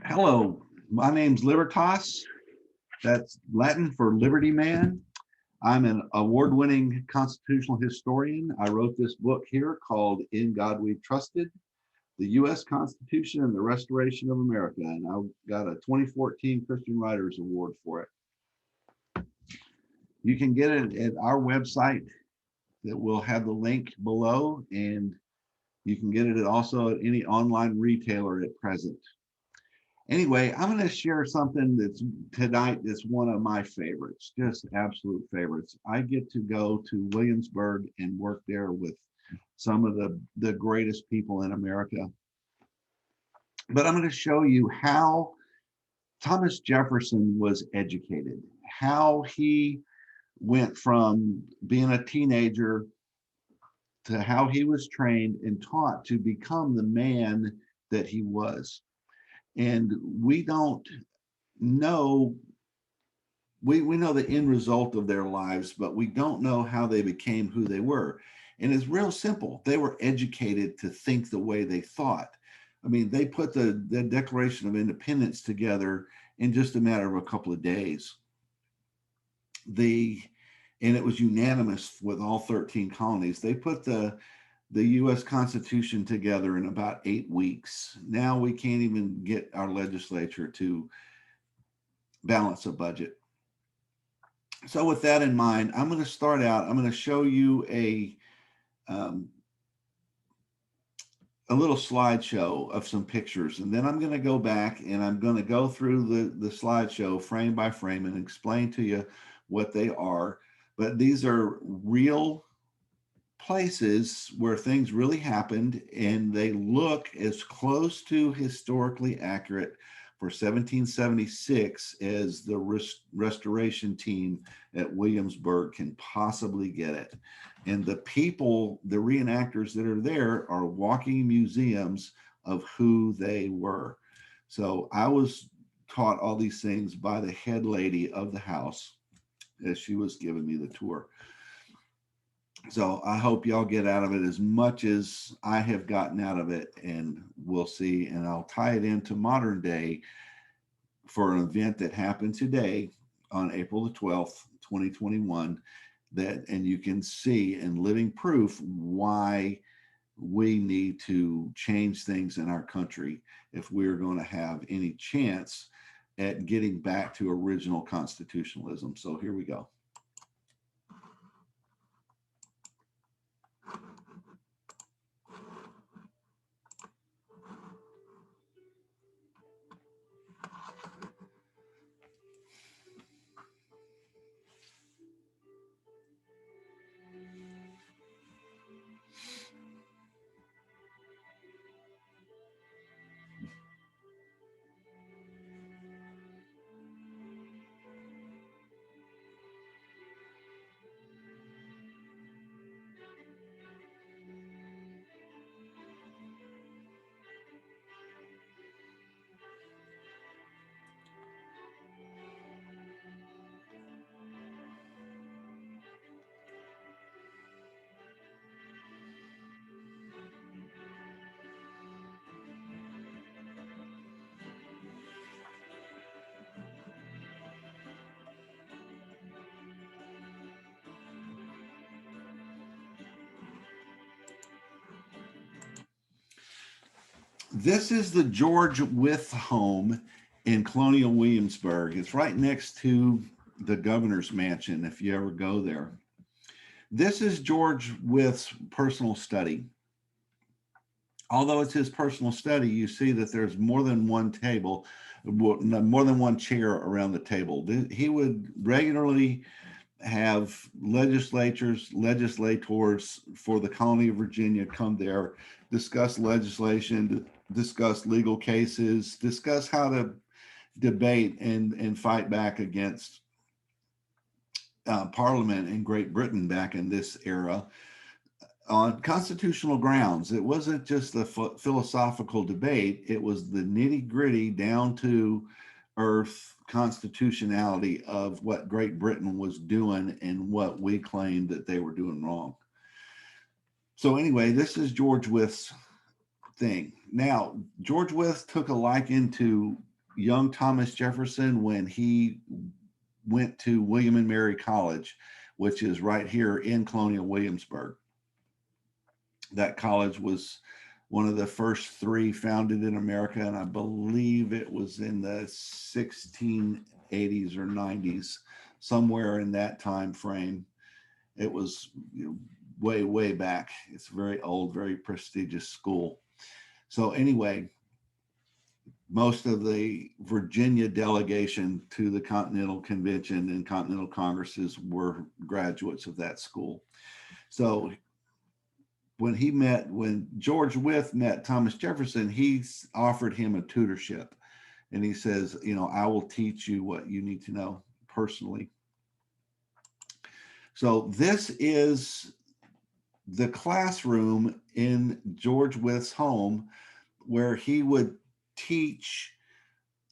Hello, my name's Libertas. That's Latin for Liberty Man. I'm an award-winning constitutional historian. I wrote this book here called In God We Trusted, the U.S. Constitution and the Restoration of America. And I got a 2014 Christian Writers Award for it. You can get it at our website that will have the link below, and you can get it also at any online retailer at present. Anyway, I'm going to share something that's tonight that's one of my favorites, just absolute favorites. I get to go to Williamsburg and work there with some of the greatest people in America. But I'm going to show you how Thomas Jefferson was educated, how he went from being a teenager to how he was trained and taught to become the man that he was. And we don't know, we know the end result of their lives, but we don't know how they became who they were. And it's real simple. They were educated to think the way they thought. I mean, they put the Declaration of Independence together in just a matter of a couple of days. And it was unanimous with all 13 colonies. They put the U.S. Constitution together in about 8 weeks. Now we can't even get our legislature to balance a budget. So with that in mind, I'm going to start out. I'm going to show you a little slideshow of some pictures, and then I'm going to go back and I'm going to go through the slideshow frame by frame and explain to you what they are. But these are real places where things really happened, and they look as close to historically accurate for 1776 as the restoration team at Williamsburg can possibly get it. And the people, the reenactors that are there, are walking museums of who they were. So I was taught all these things by the head lady of the house as she was giving me the tour. So I hope y'all get out of it as much as I have gotten out of it, and we'll see. And I'll tie it into modern day for an event that happened today on April the 12th, 2021, and you can see in living proof why we need to change things in our country if we're going to have any chance at getting back to original constitutionalism. So here we go. This is the George Wythe home in Colonial Williamsburg. It's right next to the governor's mansion if you ever go there. This is George Wythe's personal study. Although it's his personal study, you see that there's more than one table, more than one chair around the table. He would regularly have legislators for the colony of Virginia come there, discuss legislation, discuss legal cases, discuss how to debate and fight back against Parliament in Great Britain back in this era on constitutional grounds. It wasn't just the philosophical debate, it was the nitty gritty down to earth constitutionality of what Great Britain was doing and what we claimed that they were doing wrong. So anyway, this is George Wythe's thing. Now, George Wythe took a liking to young Thomas Jefferson when he went to William and Mary College, which is right here in Colonial Williamsburg. That college was one of the first three founded in America, and I believe it was in the 1680s or 90s, somewhere in that time frame. It was, way, way back. It's a very old, very prestigious school. So anyway, most of the Virginia delegation to the Continental Convention and Continental Congresses were graduates of that school. So when George Wythe met Thomas Jefferson, he offered him a tutorship. And he says, I will teach you what you need to know personally. So this is the classroom in George Wythe's home where he would teach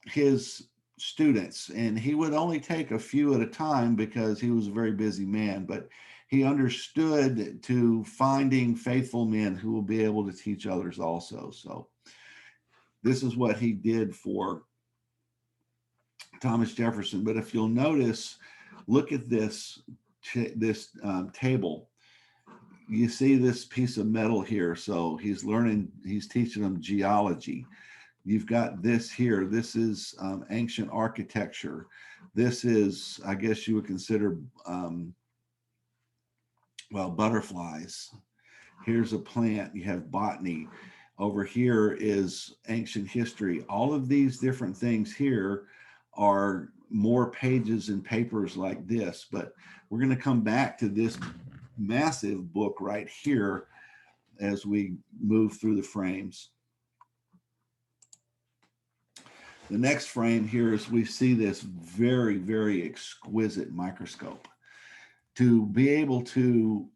his students, and he would only take a few at a time because he was a very busy man, but he understood to finding faithful men who will be able to teach others also. So this is what he did for Thomas Jefferson. But if you'll notice, look at this table. You see this piece of metal here. So he's teaching them geology. You've got this here. This is ancient architecture. This is, I guess you would consider, butterflies. Here's a plant. You have botany. Over here is ancient history. All of these different things here are more pages and papers like this, but we're going to come back to this massive book right here as we move through the frames. The next frame here is we see this very, very exquisite microscope. To be able to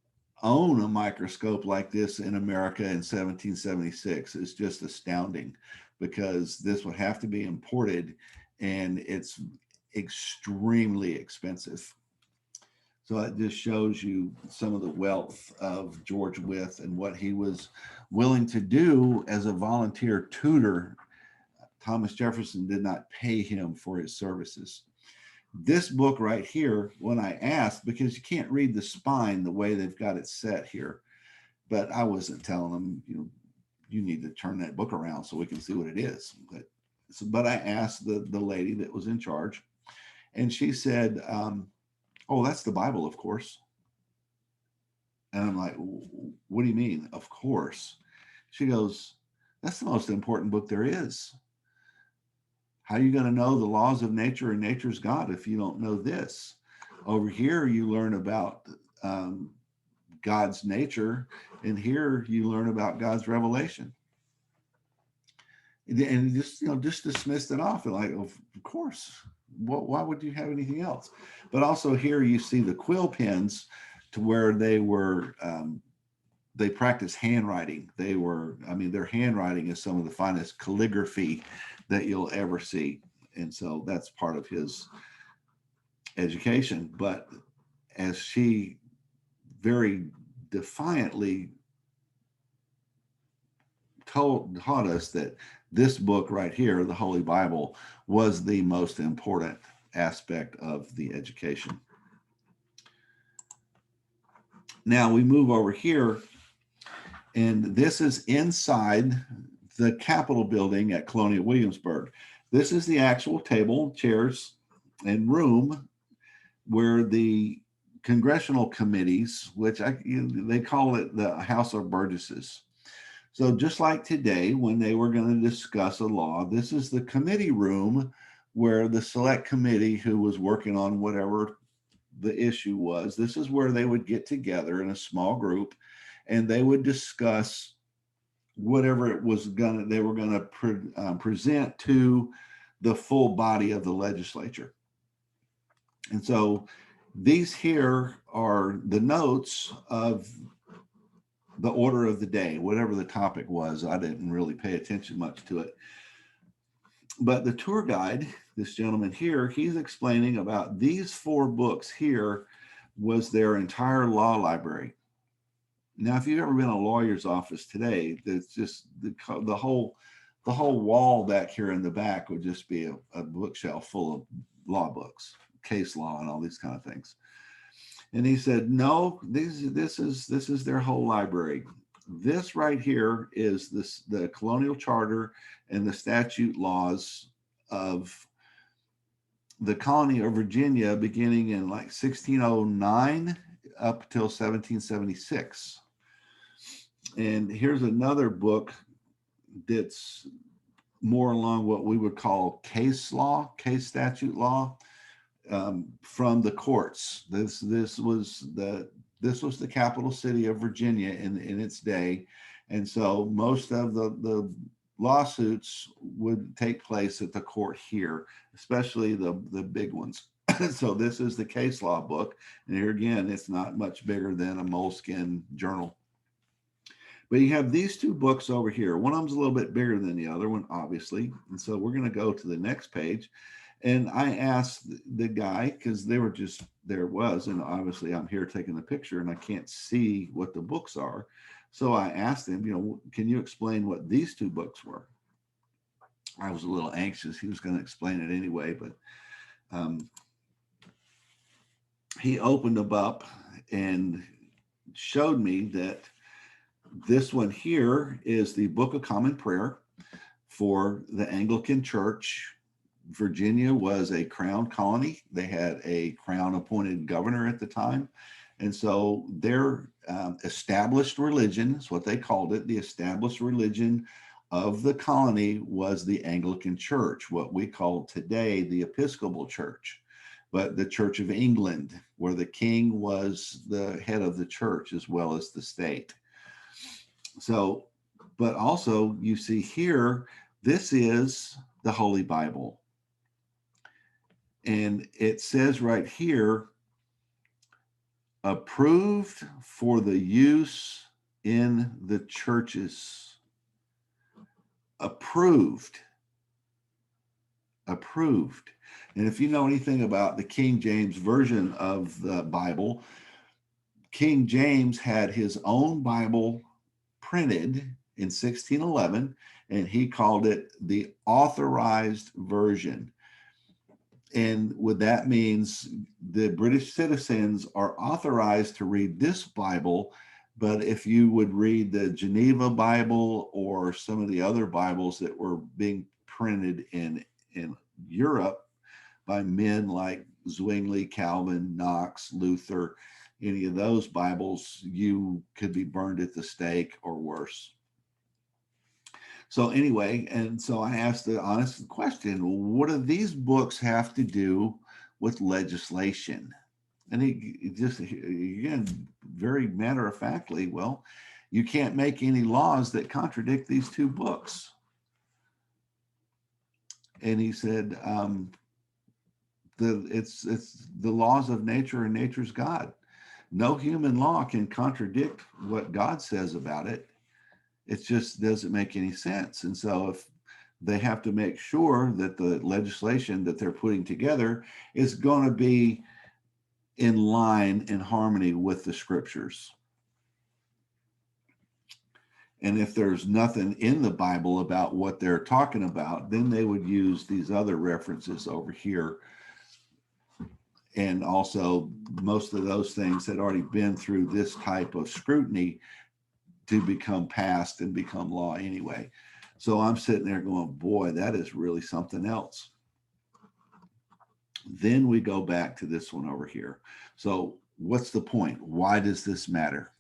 own a microscope like this in America in 1776 is just astounding, because this would have to be imported and it's extremely expensive. So it just shows you some of the wealth of George Wythe and what he was willing to do as a volunteer tutor. Thomas Jefferson did not pay him for his services. This book right here, when I asked, because you can't read the spine the way they've got it set here, but I wasn't telling them, you need to turn that book around so we can see what it is. But I asked the lady that was in charge, and she said, oh, that's the Bible, of course. And I'm like, what do you mean, of course? She goes, that's the most important book there is. How are you going to know the laws of nature and nature's God if you don't know this? Over here, you learn about God's nature, and here you learn about God's revelation. And just dismissed it off, and like, of course. Why would you have anything else? But also here you see the quill pens, to where they were they practice handwriting. Their handwriting is some of the finest calligraphy that you'll ever see. And so that's part of his education. But as she very defiantly taught us that this book right here, the Holy Bible, was the most important aspect of the education. Now we move over here, and this is inside the Capitol building at Colonial Williamsburg. This is the actual table, chairs, and room where the congressional committees, which they call it the House of Burgesses. So just like today, when they were going to discuss a law, this is the committee room where the select committee who was working on whatever the issue was, this is where they would get together in a small group, and they would discuss whatever they were going to present to the full body of the legislature. And so these here are the notes of the order of the day, whatever the topic was. I didn't really pay attention much to it. But the tour guide, this gentleman here, he's explaining about these 4 books here was their entire law library. Now, if you've ever been in a lawyer's office today, that's just the whole the whole wall back here in the back would just be a bookshelf full of law books, case law, and all these kind of things. And he said, no, this is their whole library. This right here is the colonial charter and the statute laws of the colony of Virginia, beginning in like 1609 up till 1776. And here's another book that's more along what we would call case law, case statute law, from the courts. This was the capital city of Virginia in its day, and so most of the lawsuits would take place at the court here, especially the big ones. So this is the case law book, and here again, it's not much bigger than a moleskin journal. But you have these two books over here. One of them's a little bit bigger than the other one, obviously. And so we're going to go to the next page. And I asked the guy, because there was, and obviously I'm here taking the picture and I can't see what the books are. So I asked him, can you explain what these two books were? I was a little anxious. He was going to explain it anyway, but he opened them up and showed me that this one here is the Book of Common Prayer for the Anglican Church. Virginia was a crown colony. They had a crown appointed governor at the time. And so their established religion is what they called it. The established religion of the colony was the Anglican Church, what we call today the Episcopal Church, but the Church of England, where the king was the head of the church as well as the state. So, but also you see here, this is the Holy Bible. And it says right here, approved for the use in the churches. Approved. Approved. And if you know anything about the King James Version of the Bible, King James had his own Bible printed in 1611, and he called it the Authorized Version. And what that means, the British citizens are authorized to read this Bible, but if you would read the Geneva Bible or some of the other Bibles that were being printed in Europe by men like Zwingli, Calvin, Knox, Luther, any of those Bibles, you could be burned at the stake or worse. So anyway, and so I asked the honest question, what do these books have to do with legislation? And he just, again, very matter-of-factly, well, you can't make any laws that contradict these two books. And he said, it's the laws of nature and nature's God. No human law can contradict what God says about it. It just doesn't make any sense. And so if they have to make sure that the legislation that they're putting together is going to be in line, in harmony with the scriptures. And if there's nothing in the Bible about what they're talking about, then they would use these other references over here. And also, most of those things had already been through this type of scrutiny to become passed and become law anyway. So I'm sitting there going, boy, that is really something else. Then we go back to this one over here. So what's the point? Why does this matter?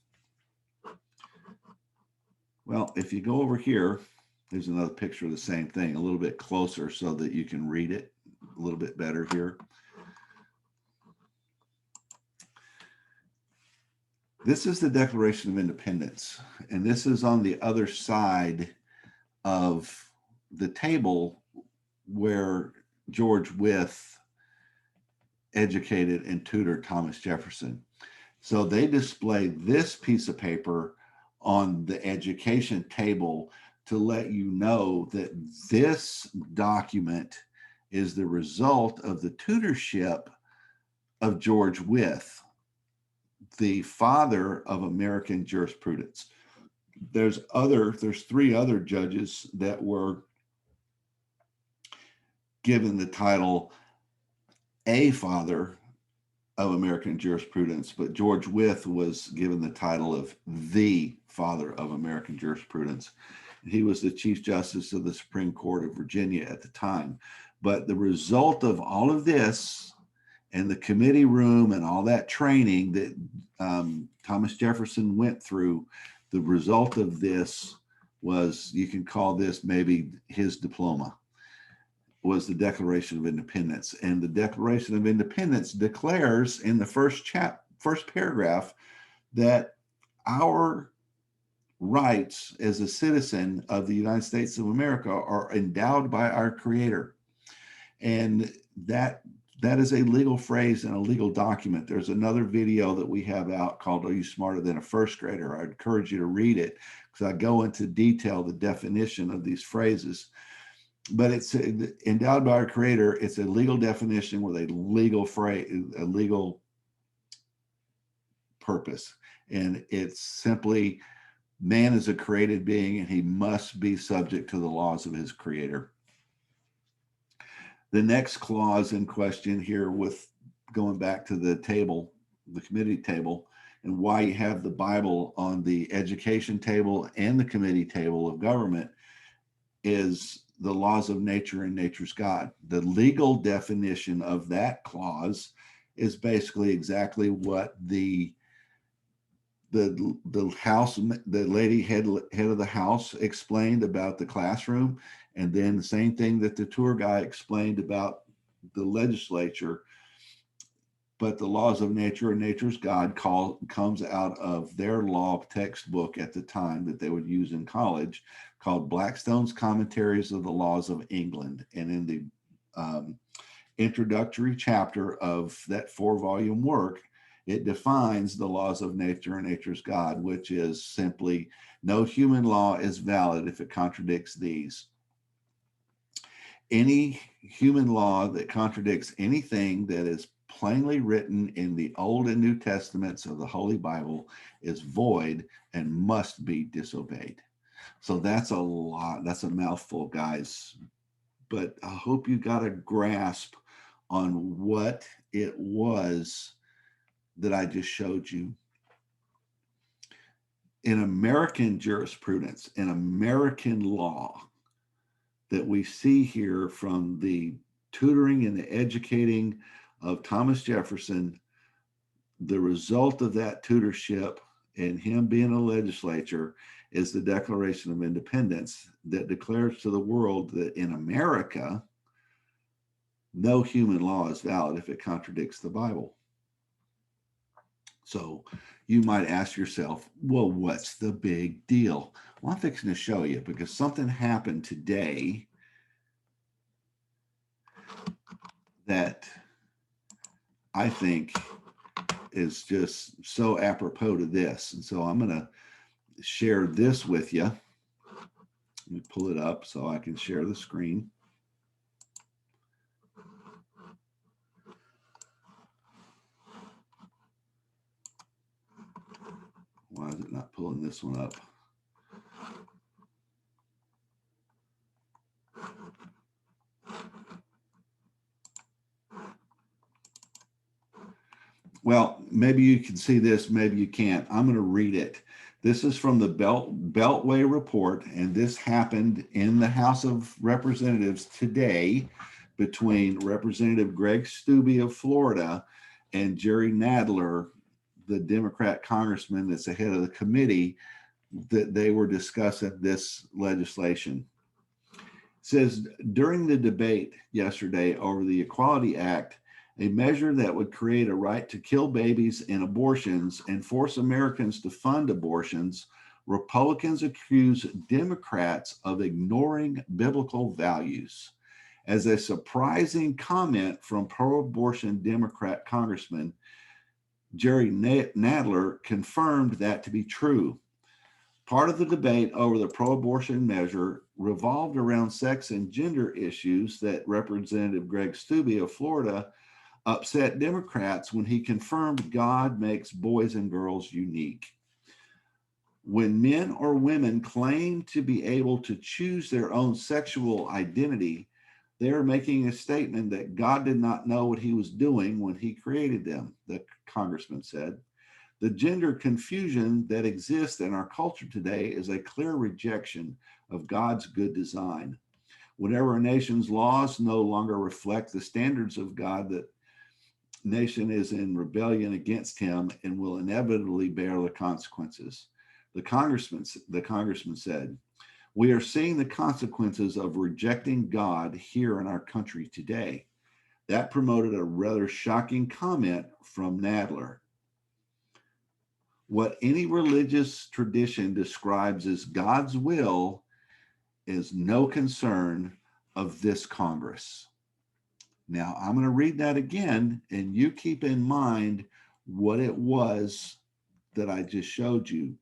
Well, if you go over here, there's another picture of the same thing, a little bit closer so that you can read it a little bit better here. This is the Declaration of Independence, and this is on the other side of the table where George Wythe educated and tutored Thomas Jefferson. So they display this piece of paper on the education table to let you know that this document is the result of the tutorship of George Wythe, the father of American jurisprudence. There's three other judges that were given the title a father of American jurisprudence, but George Wythe was given the title of the father of American jurisprudence. He was the Chief Justice of the Supreme Court of Virginia at the time. But the result of all of this and the committee room and all that training that Thomas Jefferson went through, the result of this was, you can call this maybe his diploma, was the Declaration of Independence. And the Declaration of Independence declares in the first paragraph that our rights as a citizen of the United States of America are endowed by our Creator. And that is a legal phrase and a legal document. There's another video that we have out called Are You Smarter Than a First Grader? I encourage you to read it because I go into detail the definition of these phrases. But it's endowed by our Creator. It's a legal definition with a legal phrase, a legal purpose. And it's simply, man is a created being and he must be subject to the laws of his Creator. The next clause in question here, with going back to the table, the committee table, and why you have the Bible on the education table and the committee table of government, is the laws of nature and nature's God. The legal definition of that clause is basically exactly what the house, the lady head of the house explained about the classroom, and then the same thing that the tour guy explained about the legislature. But the laws of nature and nature's God comes out of their law textbook at the time that they would use in college, called Blackstone's Commentaries of the Laws of England. And in the introductory chapter of that 4-volume work, it defines the laws of nature and nature's God, which is simply, no human law is valid if it contradicts these. Any human law that contradicts anything that is plainly written in the Old and New Testaments of the Holy Bible is void and must be disobeyed. So that's a lot. That's a mouthful, guys. But I hope you got a grasp on what it was that I just showed you. In American jurisprudence, in American law, that we see here from the tutoring and the educating of Thomas Jefferson, the result of that tutorship and him being a legislature is the Declaration of Independence that declares to the world that in America, no human law is valid if it contradicts the Bible. So you might ask yourself, well, what's the big deal? Well, I'm fixing to show you, because something happened today that I think is just so apropos to this. And so I'm going to share this with you. Let me pull it up so I can share the screen. Why is it not pulling this one up? Well, maybe you can see this, maybe you can't. I'm going to read it. This is from the Beltway Report, and this happened in the House of Representatives today between Representative Greg Steube of Florida and Jerry Nadler, the Democrat congressman that's the head of the committee, that they were discussing this legislation. It says, during the debate yesterday over the Equality Act, a measure that would create a right to kill babies in abortions and force Americans to fund abortions, Republicans accuse Democrats of ignoring biblical values. As a surprising comment from pro-abortion Democrat Congressman Jerry Nadler confirmed that to be true. Part of the debate over the pro-abortion measure revolved around sex and gender issues that Representative Greg Steube of Florida upset Democrats when he confirmed God makes boys and girls unique. When men or women claim to be able to choose their own sexual identity, They are making a statement that God did not know what he was doing when he created them, the congressman said. The gender confusion that exists in our culture today is a clear rejection of God's good design. Whenever a nation's laws no longer reflect the standards of God, that nation is in rebellion against him and will inevitably bear the consequences. The congressman said, "We are seeing the consequences of rejecting God here in our country today." That promoted a rather shocking comment from Nadler. What any religious tradition describes as God's will is no concern of this Congress. Now, I'm going to read that again, and you keep in mind what it was that I just showed you.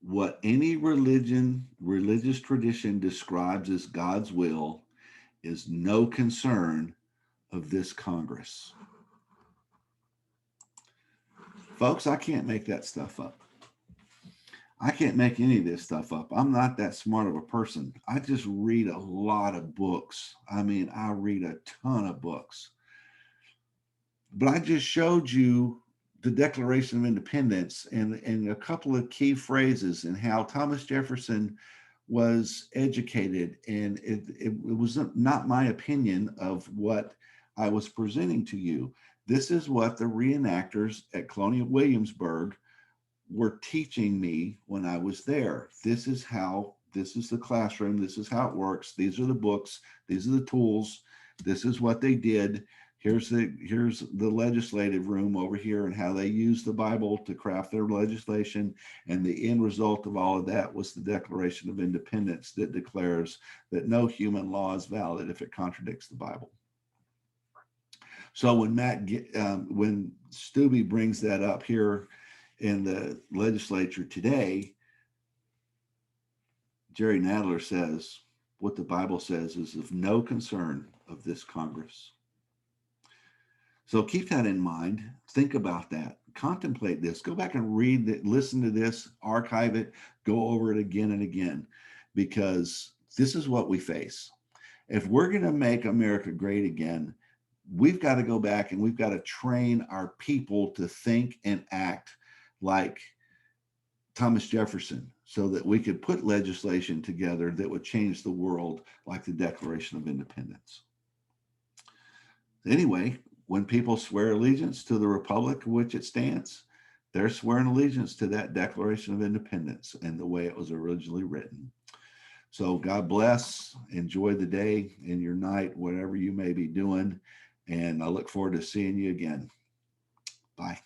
What any religious tradition describes as God's will is no concern of this Congress. Folks, I can't make that stuff up. I can't make any of this stuff up. I'm not that smart of a person. I just read a lot of books. I mean, I read a ton of books. But I just showed you the Declaration of Independence and a couple of key phrases and how Thomas Jefferson was educated. And it was not my opinion of what I was presenting to you. This is what the reenactors at Colonial Williamsburg were teaching me when I was there. This is the classroom. This is how it works. These are the books. These are the tools. This is what they did. Here's the legislative room over here and how they use the Bible to craft their legislation. And the end result of all of that was the Declaration of Independence that declares that no human law is valid if it contradicts the Bible. So when Stubbe brings that up here in the legislature today, Jerry Nadler says what the Bible says is of no concern of this Congress. So keep that in mind. Think about that. Contemplate this. Go back and read it, listen to this, archive it, go over it again and again, because this is what we face. If we're going to make America great again, we've got to go back and we've got to train our people to think and act like Thomas Jefferson so that we could put legislation together that would change the world like the Declaration of Independence. Anyway, when people swear allegiance to the republic in which it stands, they're swearing allegiance to that Declaration of Independence and the way it was originally written. So God bless, enjoy the day and your night, whatever you may be doing. And I look forward to seeing you again. Bye.